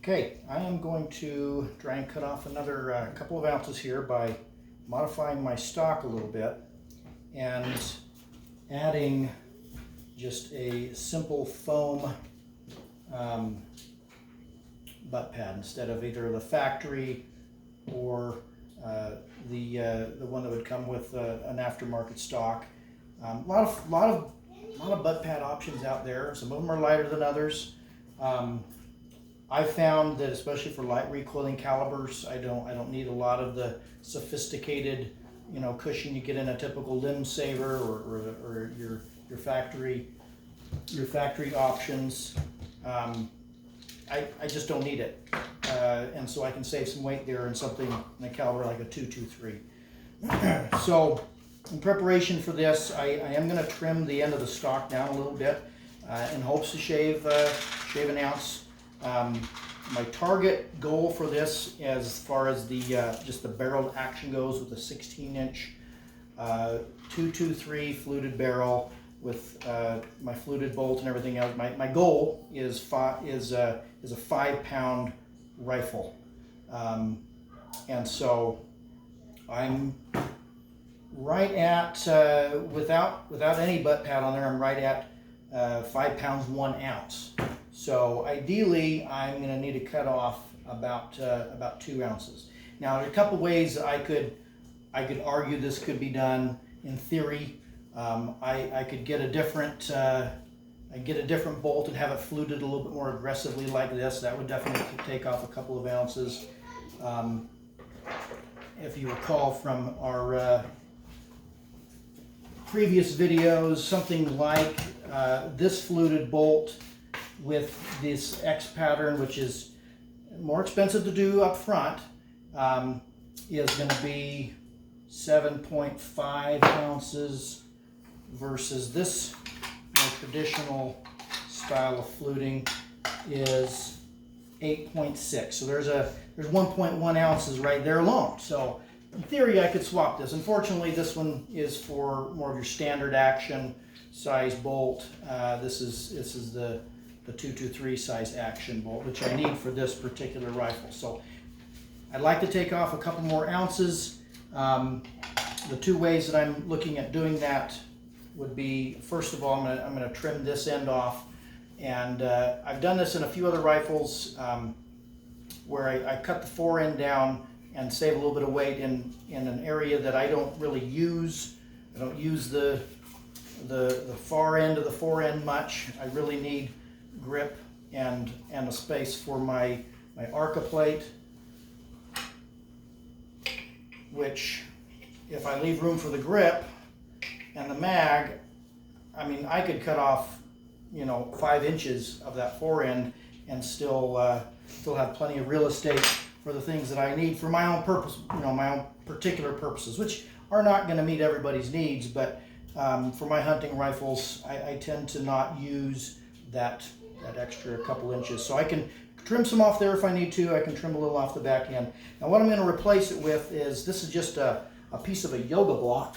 Okay, I am going to try and cut off another couple of ounces here by modifying my stock a little bit and adding just a simple foam butt pad instead of either the factory or the one that would come with an aftermarket stock. A lot of butt pad options out there. Some of them are lighter than others. I found that especially for light recoiling calibers, I don't need a lot of the sophisticated, cushion you get in a typical limb saver or your factory options. I just don't need it, and so I can save some weight there in something in a caliber like a 223. So in preparation for this, I am going to trim the end of the stock down a little bit in hopes to shave an ounce. My target goal for this, as far as the just the barreled action goes, with a 16-inch 223 fluted barrel with my fluted bolt and everything else. My goal is a 5-pound rifle, and so I'm right at without any butt pad on there. I'm right at 5 pounds 1 ounce. So ideally, I'm going to need to cut off about 2 ounces. Now, there are a couple ways I could argue this could be done. In theory, I could get a different bolt and have it fluted a little bit more aggressively like this. That would definitely take off a couple of ounces. If you recall from our previous videos, something like this fluted bolt with this X pattern, which is more expensive to do up front, is going to be 7.5 ounces versus this more traditional style of fluting is 8.6. So there's 1.1 ounces right there alone. So in theory, I could swap this. Unfortunately, this one is for more of your standard action size bolt. This is the 223 size action bolt, which I need for this particular rifle. So I'd like to take off a couple more ounces. The two ways that I'm looking at doing that would be, first of all, I'm going to trim this end off, and I've done this in a few other rifles where I cut the fore end down and save a little bit of weight in an area that I don't really use. I don't use the far end of the fore end much. I really need grip and a space for my ARCA plate, which, if I leave room for the grip and the mag, I mean, I could cut off 5 inches of that fore end and still have plenty of real estate for the things that I need for my own purpose, my own particular purposes, which are not going to meet everybody's needs. But for my hunting rifles, I tend to not use that extra couple inches. So I can trim some off there if I need to. I can trim a little off the back end. Now what I'm going to replace it with is, this is just a piece of a yoga block.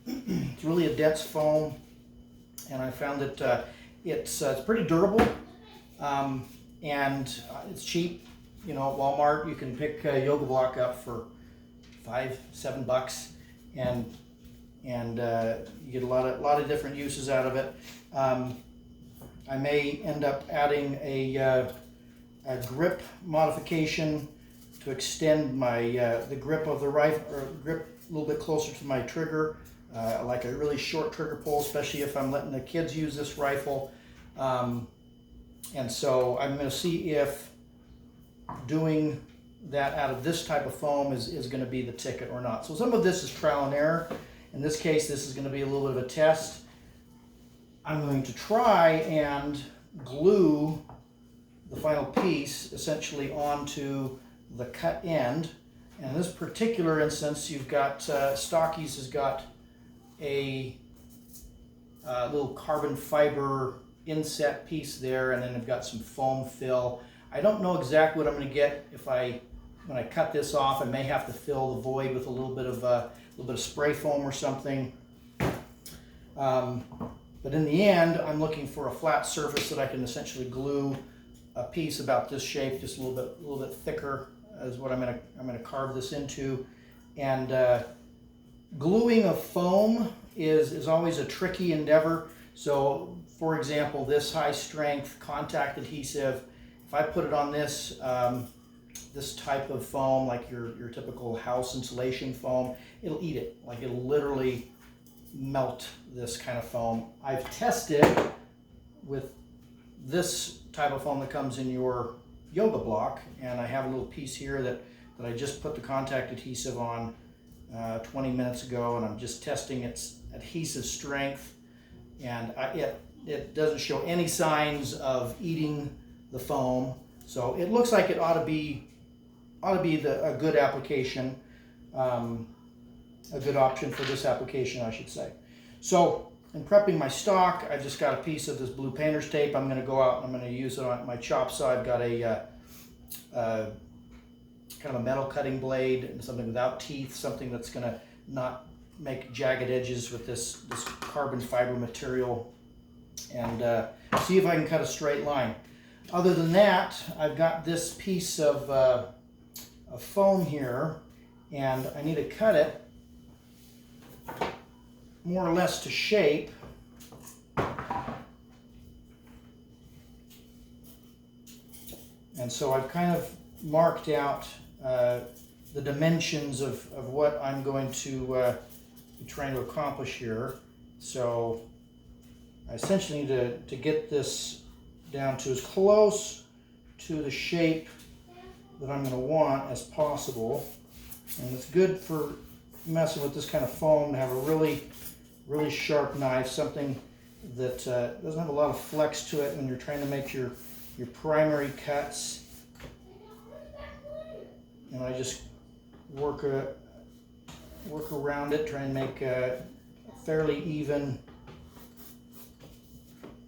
It's really a dense foam, and I found that it's pretty durable, and it's cheap. At Walmart you can pick a yoga block up for $5-7, and you get a lot of different uses out of it. I may end up adding a grip modification to extend the grip of the rifle, or grip a little bit closer to my trigger, like a really short trigger pull, especially if I'm letting the kids use this rifle. And so I'm going to see if doing that out of this type of foam is going to be the ticket or not. So some of this is trial and error. In this case, this is going to be a little bit of a test. I'm going to try and glue the final piece essentially onto the cut end. And in this particular instance, you've got Stockies has got a little carbon fiber inset piece there, and then they've got some foam fill. I don't know exactly what I'm going to get when I cut this off. I may have to fill the void with a little bit of spray foam or something. But in the end, I'm looking for a flat surface that I can essentially glue a piece about this shape, just a little bit thicker, is what I'm gonna carve this into. And gluing a foam is always a tricky endeavor. So, for example, this high strength contact adhesive, if I put it on this this type of foam, like your typical house insulation foam, it'll eat it. Like, it'll literally melt this kind of foam. I've tested with this type of foam that comes in your yoga block, and I have a little piece here that I just put the contact adhesive on 20 minutes ago, and I'm just testing its adhesive strength, and it doesn't show any signs of eating the foam. So it looks like it ought to be a good application, a good option for this application, I should say. So in prepping my stock, I just got a piece of this blue painter's tape. I'm going to go out and I'm going to use it on my chop saw. I've got a kind of a metal cutting blade and something without teeth, something that's going to not make jagged edges with this carbon fiber material, and see if I can cut a straight line. Other than that, I've got this piece of foam here, and I need to cut it more or less to shape. And so I've kind of marked out the dimensions of what I'm going to be trying to accomplish here. So I essentially need to get this down to as close to the shape that I'm going to want as possible. And it's good for messing with this kind of foam to have a really sharp knife, something that doesn't have a lot of flex to it when you're trying to make your primary cuts. And I just work around it, try and make a fairly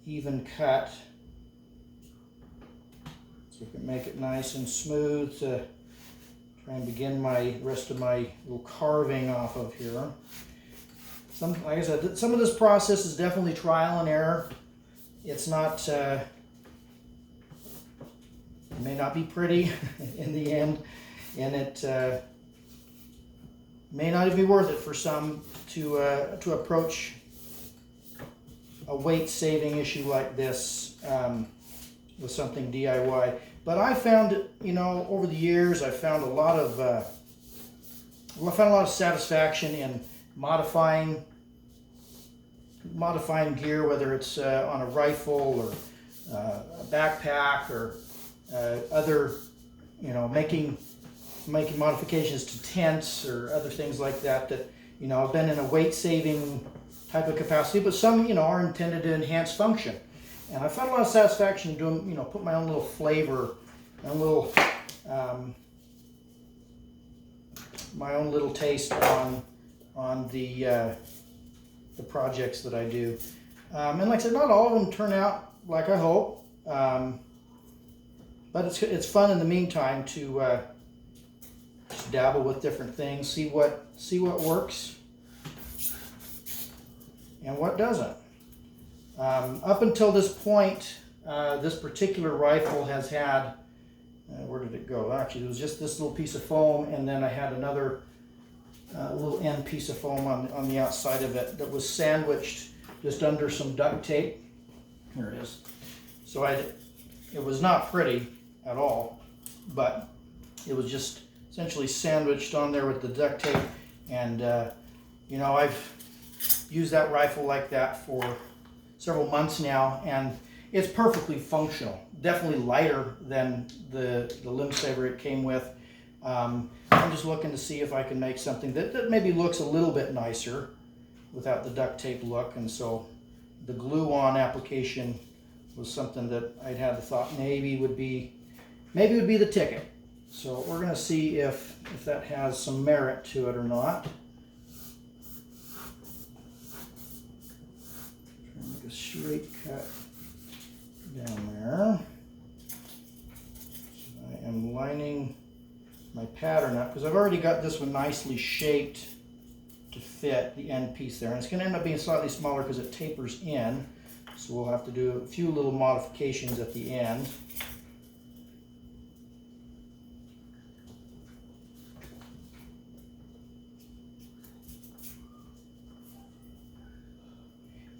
even cut, so I can make it nice and smooth to try and begin my rest of my little carving off of here. Like I said, some of this process is definitely trial and error. It's not, it may not be pretty in the end, and it may not even be worth it for some to approach a weight-saving issue like this with something DIY. But I found, over the years, I found a lot of satisfaction in modifying gear, whether it's on a rifle or a backpack or other, making modifications to tents or other things like that. That I've been in a weight-saving type of capacity, but some are intended to enhance function. And I found a lot of satisfaction in doing, put my own little flavor, my own little taste on the projects that I do. And like I said, not all of them turn out like I hope, but it's fun in the meantime to just dabble with different things, see what works and what doesn't. Up until this point, this particular rifle has had, where did it go? Actually, it was just this little piece of foam, and then I had another little end piece of foam on the outside of it that was sandwiched just under some duct tape. Here it is. So it was not pretty at all, but it was just essentially sandwiched on there with the duct tape. And I've used that rifle like that for several months now, and it's perfectly functional. Definitely lighter than the limb saver it came with. I'm just looking to see if I can make something that maybe looks a little bit nicer without the duct tape look. And so the glue-on application was something that I'd had the thought maybe would be the Tikka. So we're going to see if that has some merit to it or not. Try and make a straight cut down there. So I am lining my pattern up because I've already got this one nicely shaped to fit the end piece there, and it's going to end up being slightly smaller because it tapers in, so we'll have to do a few little modifications at the end.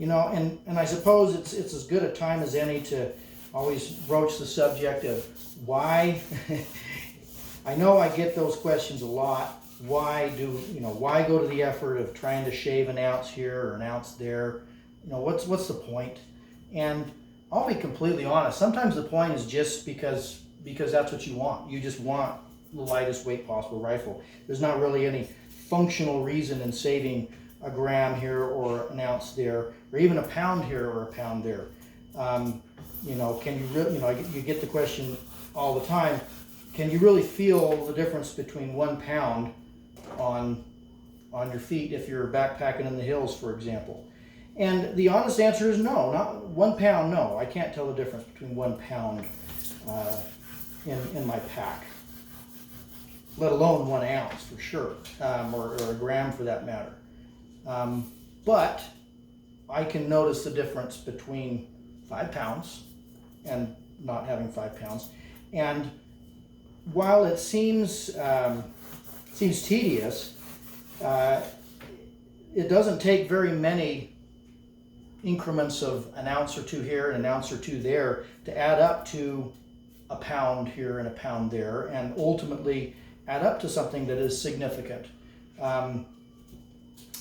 You know, and I suppose it's as good a time as any to always broach the subject of why. I know I get those questions a lot. Why go to the effort of trying to shave an ounce here or an ounce there? You know, what's the point? And I'll be completely honest. Sometimes the point is just because that's what you want. You just want the lightest weight possible rifle. There's not really any functional reason in saving a gram here or an ounce there, or even a pound here or a pound there. You know, can you really? You know, you get the question all the time. Can you really feel the difference between 1 pound on your feet if you're backpacking in the hills, for example? And the honest answer is no. Not 1 pound. No, I can't tell the difference between 1 pound in my pack, let alone 1 ounce for sure, or a gram for that matter. But I can notice the difference between 5 pounds and not having 5 pounds. And while it seems tedious, it doesn't take very many increments of an ounce or two here and an ounce or two there to add up to a pound here and a pound there, and ultimately add up to something that is significant.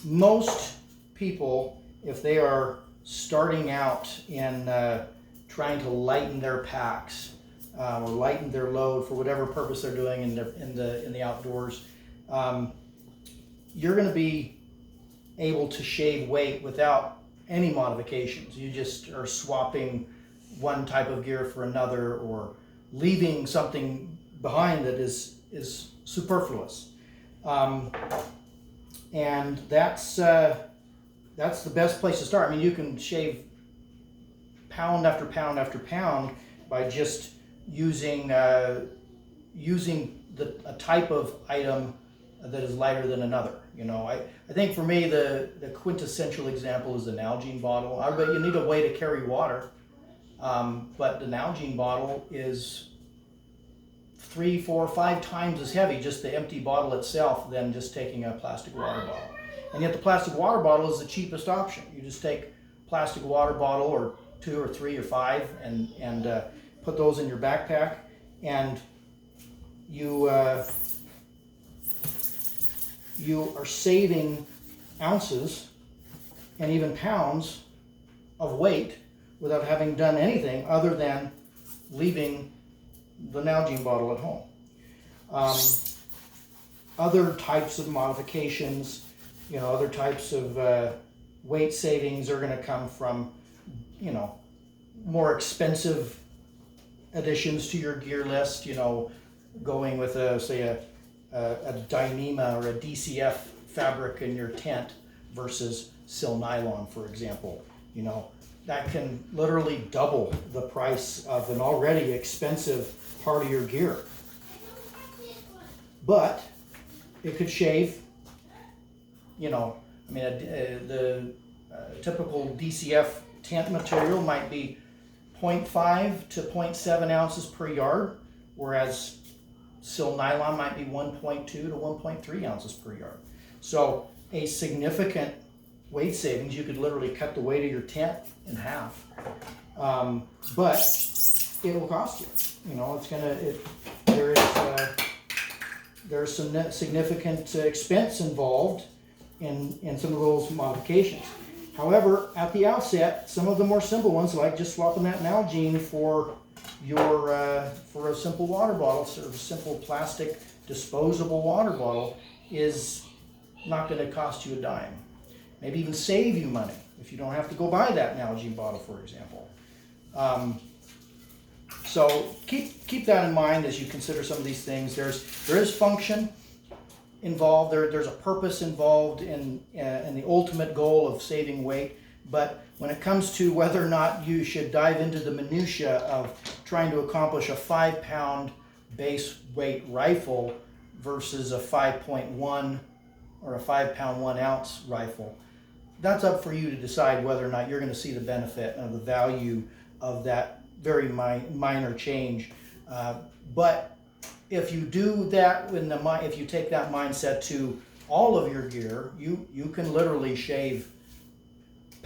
Most people, if they are starting out in trying to lighten their packs or lighten their load for whatever purpose they're doing in the outdoors, you're going to be able to shave weight without any modifications. You just are swapping one type of gear for another, or leaving something behind that is superfluous. And that's the best place to start. I mean, you can shave pound after pound after pound by just using a type of item that is lighter than another. You know, I think for me the quintessential example is the Nalgene bottle. I bet you need a way to carry water, but the Nalgene bottle is 3, 4, 5 times as heavy, just the empty bottle itself, than just taking a plastic water bottle. And yet the plastic water bottle is the cheapest option. You just take a plastic water bottle, or 2 or 3 or 5, and put those in your backpack, and you are saving ounces and even pounds of weight without having done anything other than leaving the Nalgene bottle at home. Other types of modifications, you know, other types of weight savings are going to come from, you know, more expensive additions to your gear list. You know, going with a Dyneema or a DCF fabric in your tent versus sil nylon, for example. You know, that can literally double the price of an already expensive part of your gear. But it could shave, you know, I mean, the typical DCF tent material might be 0.5 to 0.7 ounces per yard, whereas sil nylon might be 1.2 to 1.3 ounces per yard. So a significant weight savings. You could literally cut the weight of your tent in half. But it'll cost you. You know, it's gonna. There's some significant expense involved in some of those modifications. However, at the outset, some of the more simple ones, like just swapping that Nalgene for a simple water bottle, sort of a simple plastic disposable water bottle, is not going to cost you a dime. Maybe even save you money if you don't have to go buy that Nalgene bottle, for example. So keep that in mind as you consider some of these things. There is function involved. There's a purpose involved in the ultimate goal of saving weight. But when it comes to whether or not you should dive into the minutia of trying to accomplish a 5-pound base weight rifle versus a 5.1 or a 5-pound 1 ounce rifle, that's up for you to decide whether or not you're going to see the benefit and the value of that very minor change. But if you do that, if you take that mindset to all of your gear, you can literally shave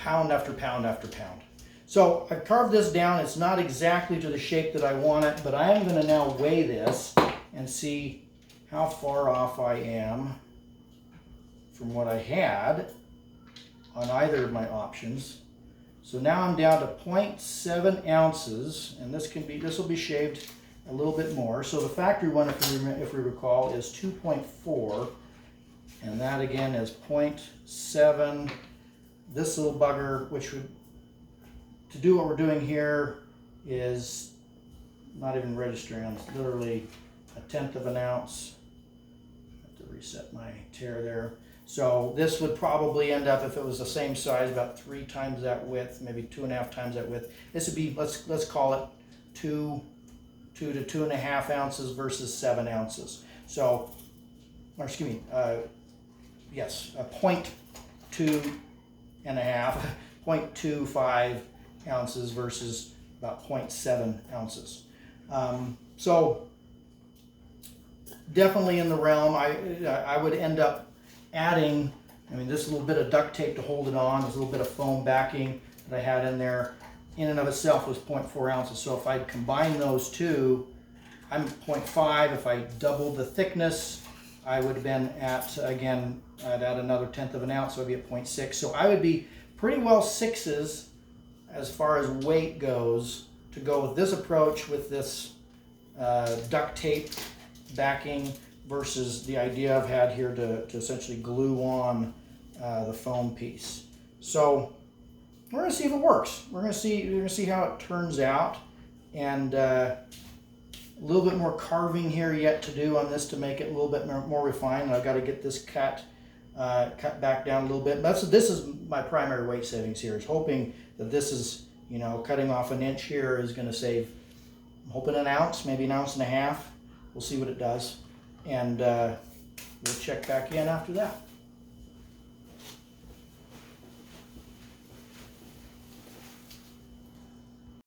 pound after pound after pound. So I've carved this down. It's not exactly to the shape that I want it, but I am going to now weigh this and see how far off I am from what I had on either of my options. So now I'm down to 0.7 ounces, and this will be shaved a little bit more. So the factory one, if we recall, is 2.4, and that again is 0.7. This little bugger, which would, to do what we're doing here, is not even registering. It's literally 1/10 of an ounce. I have to reset my tare there. So this would probably end up, if it was the same size, about 3 times that width, maybe 2.5 times that width. This would be, let's call it 2 to 2.5 ounces versus 7 ounces. So, or excuse me, yes, a 0.2 and a half, 0.25 ounces versus about 0.7 ounces. So definitely in the realm. I would end up adding, I mean, this little bit of duct tape to hold it on, this little bit of foam backing that I had in there, in and of itself was 0.4 ounces. So if I'd combine those two, I'm 0.5. If I doubled the thickness, I would have been at, again, I'd add another 1/10 of an ounce, so I'd be at 0.6. So I would be pretty well 6s as far as weight goes to go with this approach with this duct tape backing versus the idea I've had here to essentially glue on the foam piece. So we're going to see if it works. We're going to see how it turns out, and a little bit more carving here yet to do on this to make it a little bit more refined. I've got to get this cut back down a little bit. This is my primary weight savings here, is hoping that this is, you know, cutting off an inch here is going to save, I'm hoping an ounce, maybe 1.5 ounces. We'll see what it does, and we'll check back in after that.